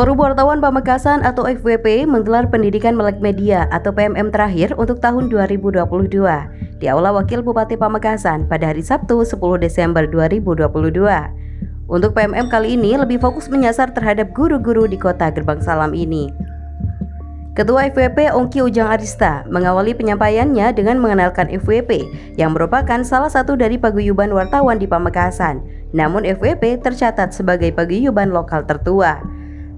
Forum Wartawan Pamekasan atau FWP menggelar pendidikan melek media atau PMM terakhir untuk tahun 2022 di Aula Wakil Bupati Pamekasan pada hari Sabtu 10 Desember 2022. Untuk PMM kali ini lebih fokus menyasar terhadap guru-guru di kota Gerbang Salam ini. Ketua FWP Ongki Ujang Arista mengawali penyampaiannya dengan mengenalkan FWP yang merupakan salah satu dari paguyuban wartawan di Pamekasan. Namun FWP tercatat sebagai paguyuban lokal tertua.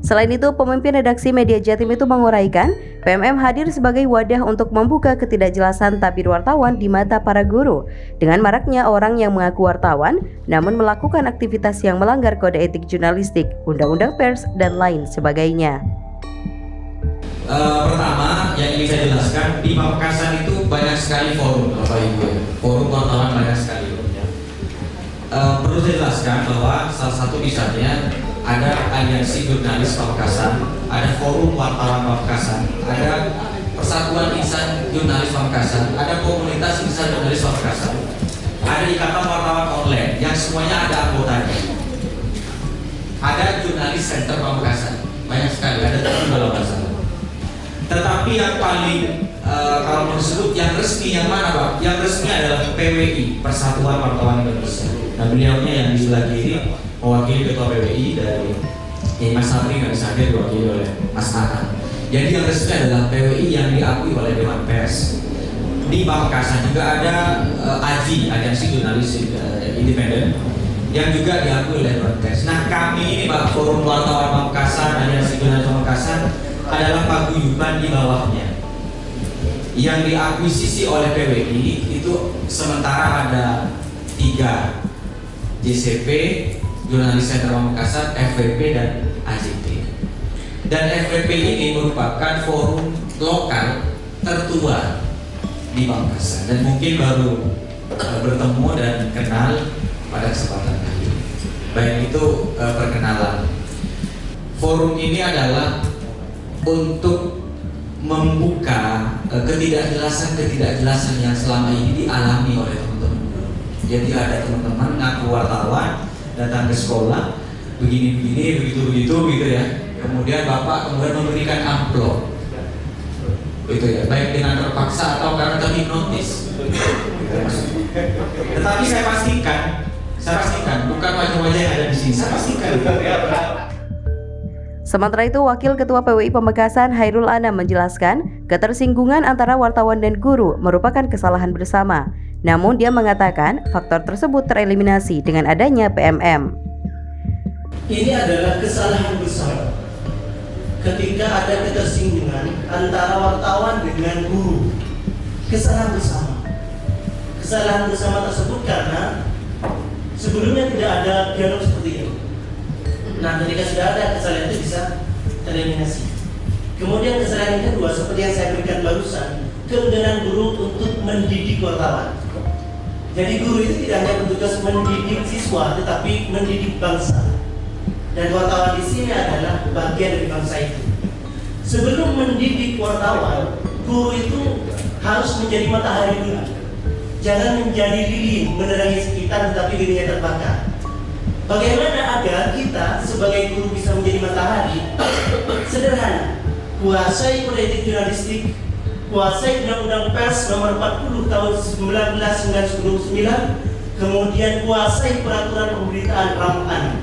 Selain itu, pemimpin redaksi Media Jatim itu menguraikan, PMM hadir sebagai wadah untuk membuka ketidakjelasan tabir wartawan di mata para guru, dengan maraknya orang yang mengaku wartawan, namun melakukan aktivitas yang melanggar kode etik jurnalistik, undang-undang pers, dan lain sebagainya. Pertama, yang ingin saya jelaskan, di Pamekasan itu banyak sekali forum, Bapak Ibu. Forum wartawan banyak sekali. Perlu saya jelaskan bahwa salah satu misalnya ada aliansi jurnalis Pamekasan, ada forum wartawan Pamekasan, ada persatuan insan jurnalis Pamekasan, ada komunitas insan jurnalis Pamekasan, ada ikatan wartawan online yang semuanya ada anggotanya, ada jurnalis center Pamekasan, banyak sekali, ada 7 Tetapi yang paling kalau mau disebut yang resmi yang mana Pak? Yang resmi adalah PWI, Persatuan Wartawan Indonesia. Nah beliaunya yang di sebelah kiri mewakili ketua PWI dari Mas Sabri nggak bisa hadir, diwakili oleh Mas Akan. Jadi yang resmi adalah PWI yang diakui oleh Dewan Pers. Di Pamekasan juga ada AJI, Aliansi Jurnalis Independen, yang juga diakui oleh Dewan Pers. Nah kami ini Pak, Forum Wartawan Pamekasan, Aliansi Jurnalis Pamekasan adalah paguyuban di bawahnya. Yang diakuisisi oleh PWI itu sementara ada 3 JCP, Jurnalis Center Pamekasan, FWP, dan AJP. Dan FWP ini merupakan forum lokal tertua di Pamekasan dan mungkin baru bertemu dan kenal pada kesempatan kali ini. Baik itu perkenalan. Forum ini adalah untuk membuka ketidakjelasan yang selama ini dialami oleh teman-teman. Jadi ada teman-teman ngaku wartawan datang ke sekolah begini-begini, begitu-begitu gitu ya. Kemudian Bapak memberikan amplop. Gitu ya, baik dengan terpaksa atau karena terhipnotis. Tetapi saya pastikan bukan wajah-wajah yang ada di sini. Saya pastikan. Sementara itu, Wakil Ketua PWI Pamekasan Hairul Anam menjelaskan, ketersinggungan antara wartawan dan guru merupakan kesalahan bersama. Namun dia mengatakan faktor tersebut tereliminasi dengan adanya PMM. Ini adalah kesalahan besar ketika ada ketersinggungan antara wartawan dengan guru. Kesalahan bersama. Kesalahan bersama tersebut karena sebelumnya tidak ada dialog seperti ini. Nah, ketika sudah ada, kesalahan itu bisa tereliminasi. Kemudian kesalahan yang kedua, seperti yang saya berikan barusan, keengganan guru untuk mendidik wartawan. Jadi guru itu tidak hanya bertugas mendidik siswa, tetapi mendidik bangsa. Dan wartawan di sini adalah bagian dari bangsa itu. Sebelum mendidik wartawan, guru itu harus menjadi matahari dulu. Jangan menjadi lilin menerangi sekitar, tetapi dirinya terbakar. Bagaimana agar kita sebagai guru bisa menjadi matahari? Sederhana, kuasai kode etik jurnalistik, kuasai Undang-Undang Pers nomor 40 tahun 1999, kemudian kuasai peraturan pemberitaan ramuan.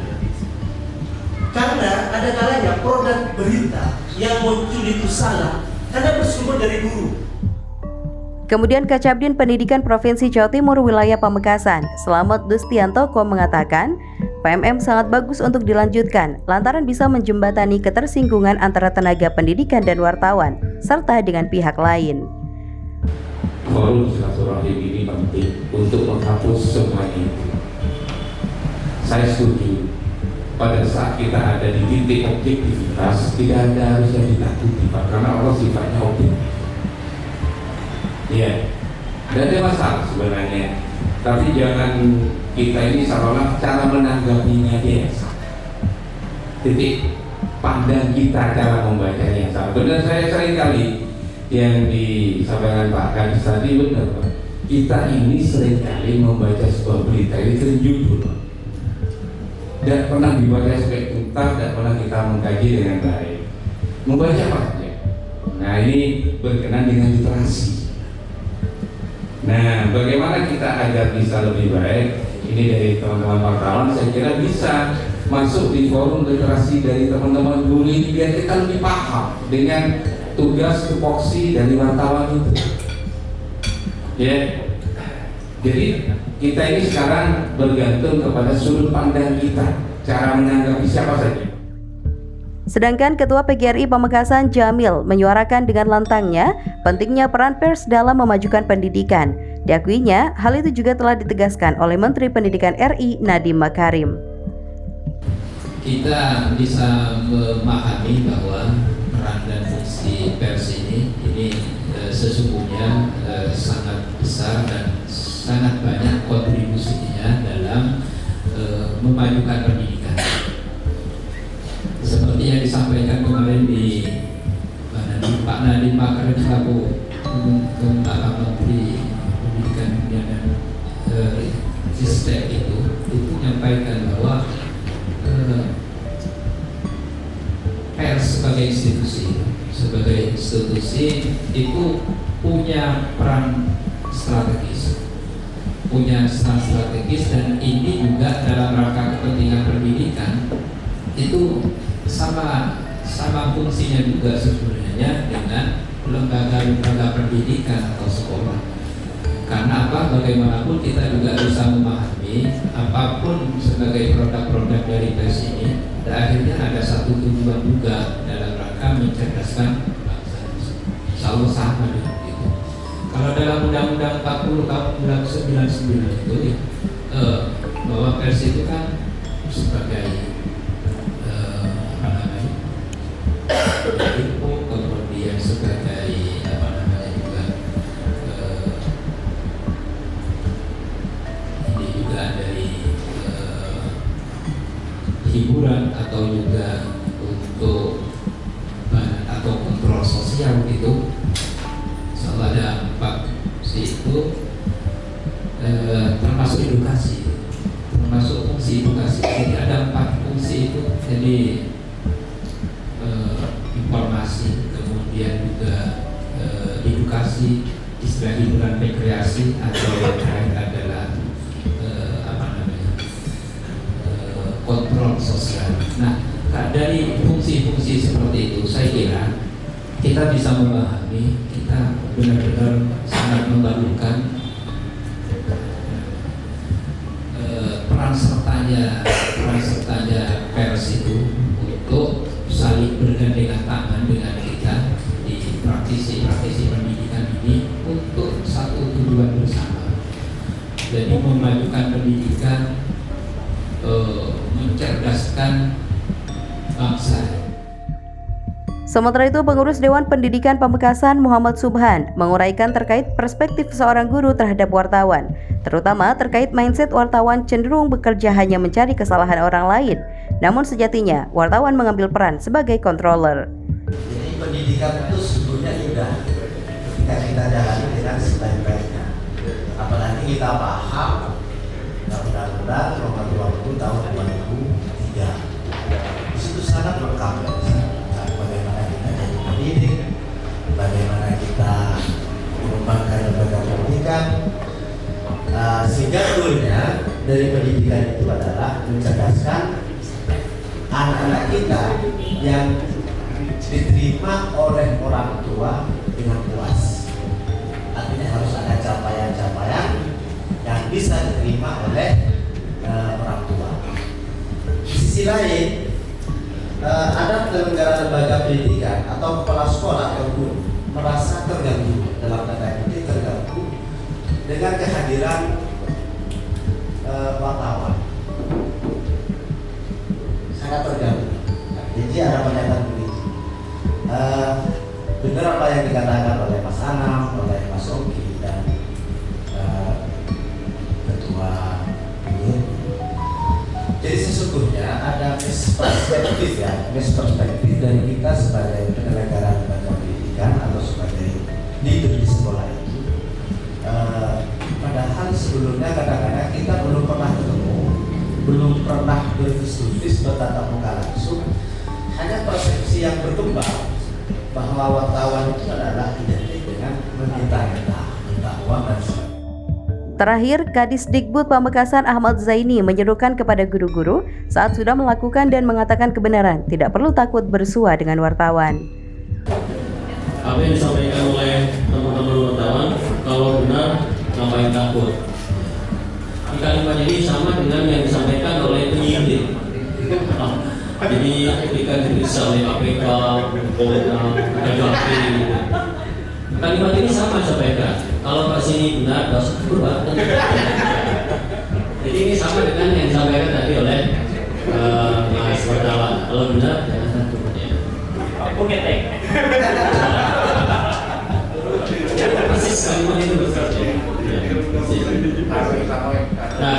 Karena ada kalanya produk berita yang muncul itu salah karena bersumber dari guru. Kemudian Kacabdin Pendidikan Provinsi Jawa Timur Wilayah Pamekasan, Slamet Dustiantoko mengatakan, PMM sangat bagus untuk dilanjutkan lantaran bisa menjembatani ketersinggungan antara tenaga pendidikan dan wartawan serta dengan pihak lain. Forum silaturahim ini penting untuk menghapus semuanya. Saya setuju pada saat kita ada di titik objektivitas tidak ada harusnya ditakuti Pak, karena Allah sifatnya objektif. Ya, tidak ada masalah sebenarnya. Tapi jangan kita ini seolah cara menanggapinya dia titik pandang kita cara membacanya yang sama. Benar, saya sering kali yang disampaikan Pak Kadis tadi benar Pak. Kita ini sering kali membaca sebuah berita ini judul dan pernah dibaca sebagai tuntas dan pernah kita mengkaji dengan baik. Membaca apa saja. Nah, ini berkenan dengan literasi. Nah, bagaimana kita agar bisa lebih baik? Ini dari teman-teman wartawan, saya kira bisa masuk di forum literasi dari teman-teman guru ini biar kita lebih paham dengan tugas tupoksi dari wartawan itu. Ya, jadi kita ini sekarang bergantung kepada sudut pandang kita, cara menanggapi siapa saja. Sedangkan Ketua PGRI Pamekasan Jamil menyuarakan dengan lantangnya pentingnya peran pers dalam memajukan pendidikan. Diakuinya, hal itu juga telah ditegaskan oleh Menteri Pendidikan RI Nadiem Makarim. Kita bisa memahami bahwa peran dan fungsi pers ini sesungguhnya sangat besar dan sangat banyak kontribusinya dalam memajukan pendidikan. Seperti yang disampaikan kemarin di Pak Nadiem Makarim selaku Menteri Pendidikan dan Ristek itu menyampaikan bahwa pers sebagai institusi itu punya peran strategis, dan ini juga dalam rangka kepentingan pendidikan itu sama fungsinya juga sebenarnya dengan lembaga-lembaga pendidikan atau sekolah. Karena apa? Bagaimanapun kita juga bisa memahami apapun sebagai produk-produk dari pers ini, akhirnya ada satu tujuan juga dalam rangka mencerdaskan bangsa. Selalu sama dengan itu. Kalau dalam Undang-Undang 40 tahun 1999 itu bahwa pers itu kan sebagai info, kemudian sebagai juga ini juga dari hiburan atau juga untuk atau kontrol sosial gitu. Selalu ada 4 fungsi itu, termasuk edukasi, termasuk fungsi edukasi. Jadi ada 4 fungsi itu. Jadi informasi, kemudian juga edukasi, istilah hiburan, rekreasi, atau yang terakhir adalah kontrol sosial. Nah, dari fungsi-fungsi seperti itu, saya kira kita bisa memahami, kita benar-benar sangat memerlukan peran sertanya pers itu untuk saling bergandengan tangan dengan kita di praktisi pendidikan ini untuk satu tujuan bersama. Jadi memajukan pendidikan, mencerdaskan bangsa. Sementara itu, Pengurus Dewan Pendidikan Pamekasan Muhammad Subhan menguraikan terkait perspektif seorang guru terhadap wartawan, terutama terkait mindset wartawan cenderung bekerja hanya mencari kesalahan orang lain. Namun sejatinya, wartawan mengambil peran sebagai controller. Jadi pendidikan itu sebetulnya indah ketika kita jalani dengan sebaik-baiknya. Apalagi kita paham Undang-Undang Nomor 20 Tahun 2003. Di situ sangat lengkap. Bagaimana kita jadi pendidik, bagaimana kita mengembangkan lembaga pendidikan, sehingga goalnya dari pendidikan itu adalah mencerdaskan anak-anak kita yang diterima oleh orang tua dengan puas. Artinya harus ada capaian-capaian yang bisa diterima oleh orang tua. Di sisi lain, ada penyelenggara lembaga pendidikan atau kepala sekolah atau guru merasa terganggu, dalam tanda kutip terganggu dengan kehadiran wartawan. Sangat terganggu. Jadi ada pernyataan begitu. Benar apa yang dikatakan oleh Mas Anam, oleh Mas Oki dan Ketua ini. Jadi sesungguhnya ada misperspektif dari kita sebagai penyelenggara lembaga pendidikan atau sebagai leader di sekolah itu. Padahal sebelumnya kadang-kadang kita belum pernah ketemu, belum pernah berfis-to-fis bertatap muka langsung. bahwa wartawan itu adalah identik dengan menentang uang dan sebagainya. Terakhir, Kadis Dikbud Pamekasan Ahmad Zaini menyerukan kepada guru-guru saat sudah melakukan dan mengatakan kebenaran, tidak perlu takut bersua dengan wartawan. Apa yang disampaikan oleh teman-teman wartawan, kalau benar ngapain takut? Kalimat ini sama dengan yang disampaikan oleh penyidik. Jadi ketika diperiksa oleh KPK, KJP, kalimat ini sama disampaikan. Kalau Pak sini benar, nggak usah berubah. Jadi ini sama dengan yang disampaikan tadi oleh Mas wartawan. Kalau benar, jangan takut. Aku ngetek. Persis kalimat itu betul. Nah,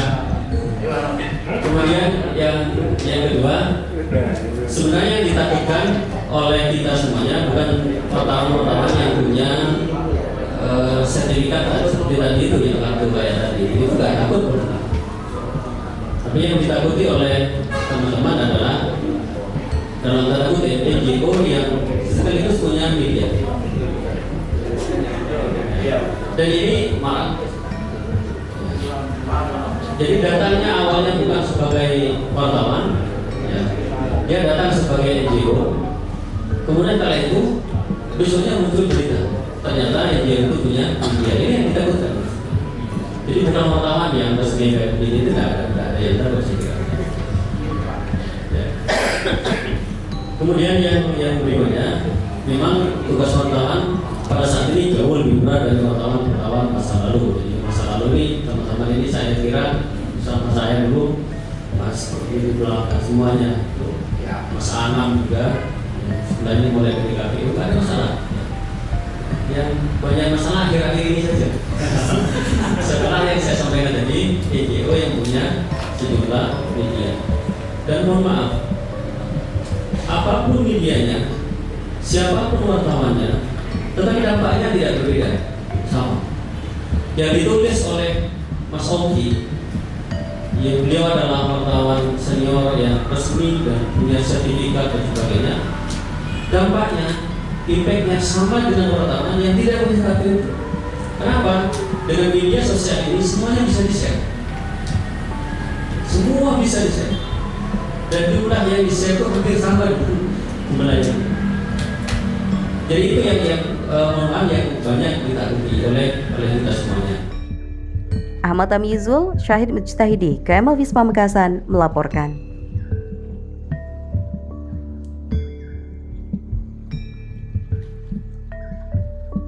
kemudian yang kedua, sebenarnya yang ditakutkan oleh kita semuanya bukan wartawan yang punya sertifikat seperti tadi itu yang kartu bayar tadi, itu nggak takut. Tapi yang ditakuti oleh teman-teman adalah dalam tanda kutip NGO yang sekaligus punya media. Dan ini malah, jadi datangnya awalnya bukan sebagai wartawan, ya. Dia datang sebagai NGO. Kemudian kala itu besoknya muncul berita, ternyata NGO itu punya media. Ini yang ditakutkan. Jadi bukan wartawan yang resmi kayak begini, itu tidak ada yang takut sih. Ya. Kemudian yang berikutnya, memang tugas wartawan pada saat ini jauh lebih berat dari wartawan masa lalu. Jadi masa lalu ini teman-teman ini saya kira sama saya dulu Mas itu belakang semuanya, Mas Anam juga sebenarnya mulai dari KPU kan ada masalah. Yang banyak masalah akhir-akhir ini saja. Setelah yang saya sampaikan tadi, NGO yang punya sejumlah media. Dan mohon maaf, apapun medianya, siapapun wartawannya, tetapi dampaknya tidak berbeda, sama. Yang ditulis oleh Mas Ongki, yang beliau adalah wartawan senior yang resmi dan punya sertifikat dan sebagainya, dampaknya, impactnya sama dengan wartawan yang tidak punya sertifikat. Kenapa? Dengan media sosial ini semuanya bisa di-share, semua bisa di-share, dan jumlah yang di-share itu hampir sama dengan jumlahnya. Jadi itu yang banyak ditakuti oleh kita semuanya. Ahmad Tamizul, Syahid Mujtahidi, KML Visma Pamekasan melaporkan.